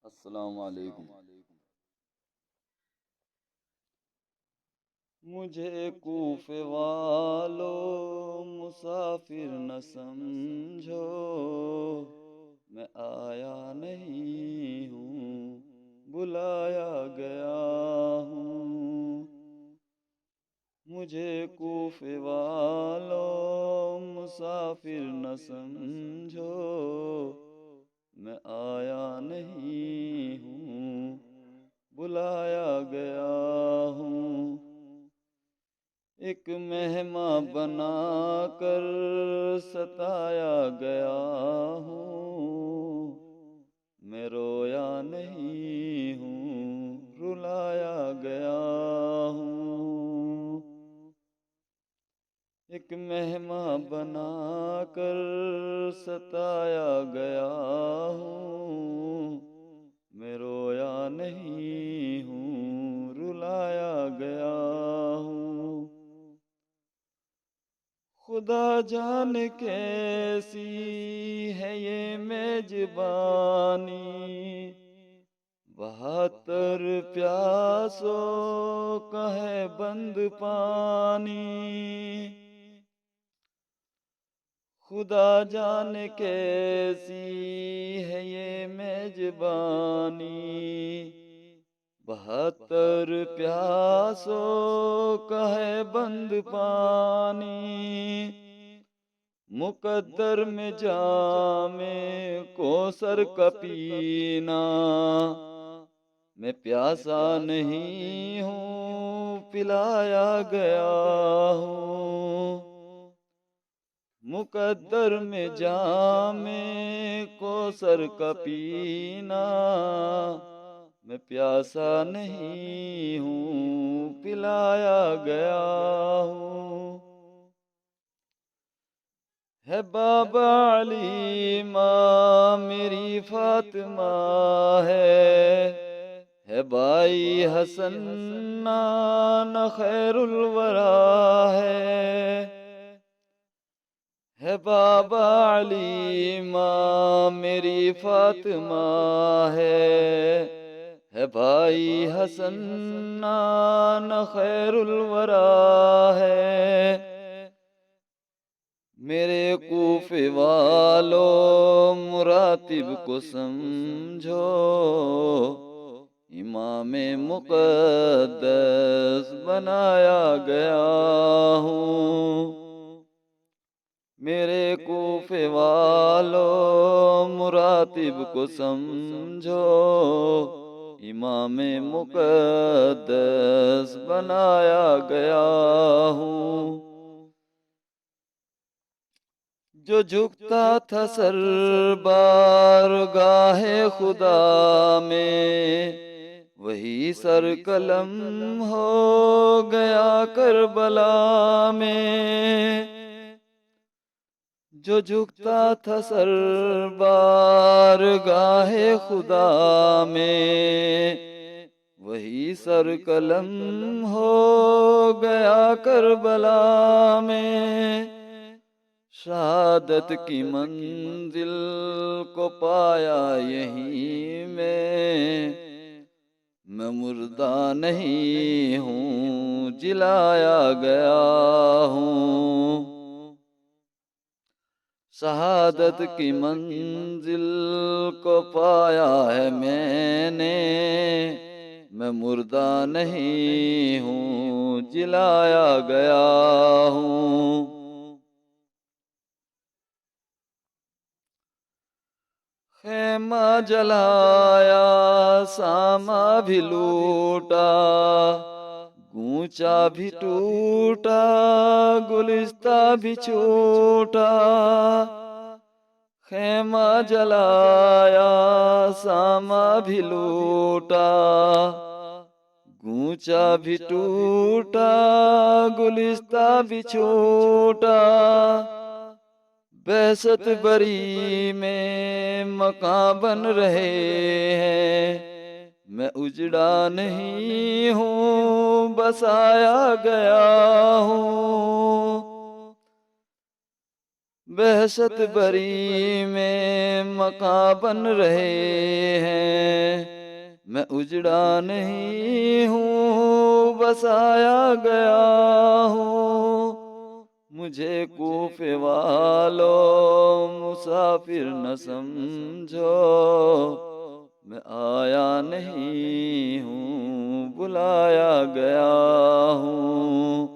अस्सलाम वालेकुम। मुझे कूफे वालों मुसाफिर न समझो, मैं आया नहीं हूँ, बुलाया गया हूँ। मुझे कूफे वालों मुसाफिर न समझो, मैं आया नहीं हूँ, बुलाया गया हूँ। एक मेहमान बना कर सताया गया हूँ, मैं रोया नहीं हूँ, रुलाया गया हूँ। एक मेहमान बना कर सताया गया हूँ, मैं रोया नहीं हूँ, रुलाया गया हूँ। खुदा जाने कैसी है ये मेजबानी, 72 प्यासों का है बंद पानी। खुदा जाने कैसी है ये मेजबानी, 72 प्यासों का है बंद पानी। मुकद्दर में जामे कौसर का पीना, मैं प्यासा नहीं हूँ, पिलाया गया हूँ। मुकद्दर में जामे कौसर का पीना, मैं प्यासा नहीं हूँ, पिलाया गया हूँ। है बाबा अली माँ मेरी फातिमा है भाई हसन नाना खैरुल वरा है बाबा अली माँ मेरी फातिमा है भाई हसन नाना खैरुल वरा मेरे कूफे वालों मुरातिब को समझो, इमाम मुक़द्दस बनाया गया हूँ। मेरे कूफे वालों मुरातिब को समझो, इमाम मुक़द्दस बनाया गया हूँ। जो झुकता था सर बारगाहे खुदा में, वही सर कलम हो गया करबला में। जो झुकता था सर बारगाहे खुदा में, वही सर कलम हो गया करबला में। शहादत की मंजिल को पाया यहीं मैं मुर्दा नहीं हूँ, जिलाया गया हूँ। शहादत की मंजिल को पाया है मैंने, मैं मुर्दा नहीं हूँ, जिलाया गया हूँ। खेमा जलाया सामा भी लूटा, गूंचा भी टूटा, गुलिस्ता भी छूटा। खेमा जलाया सामा भी लूटा, गूंचा भी टूटा, गुलिस्ता भी छूटा। बेसत बरी में मकान बन रहे हैं, मैं उजड़ा नहीं हूँ, बसाया गया हूँ। बहशत बरी में मकान बन रहे हैं, मैं उजड़ा नहीं हूँ बसाया गया हूँ। मुझे कूफे वालों मुसाफिर न समझो, मैं आया नहीं हूँ बुलाया गया हूँ।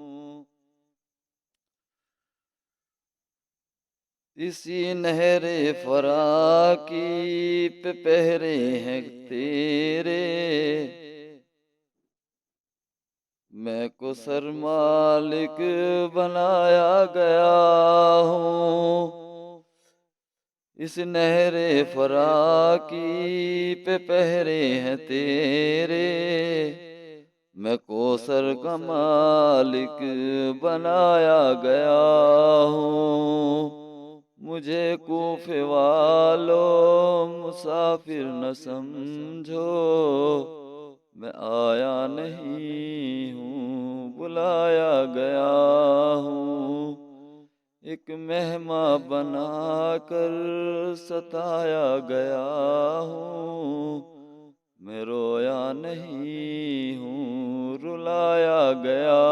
इसी नहरे फराकी पे पहरे हैं तेरे, मैं को सर मालिक बनाया गया हूँ। इस नहरे फराकी पे पहरे हैं तेरे, मैं कोसर का मालिक बनाया गया हूँ। मुझे कूफे वालों मुसाफिर न समझो, मैं आया नहीं हूँ बुलाया गया हूँ। एक मेहमा बना कर सताया गया हूँ, मैं रोया नहीं हूँ रुलाया गया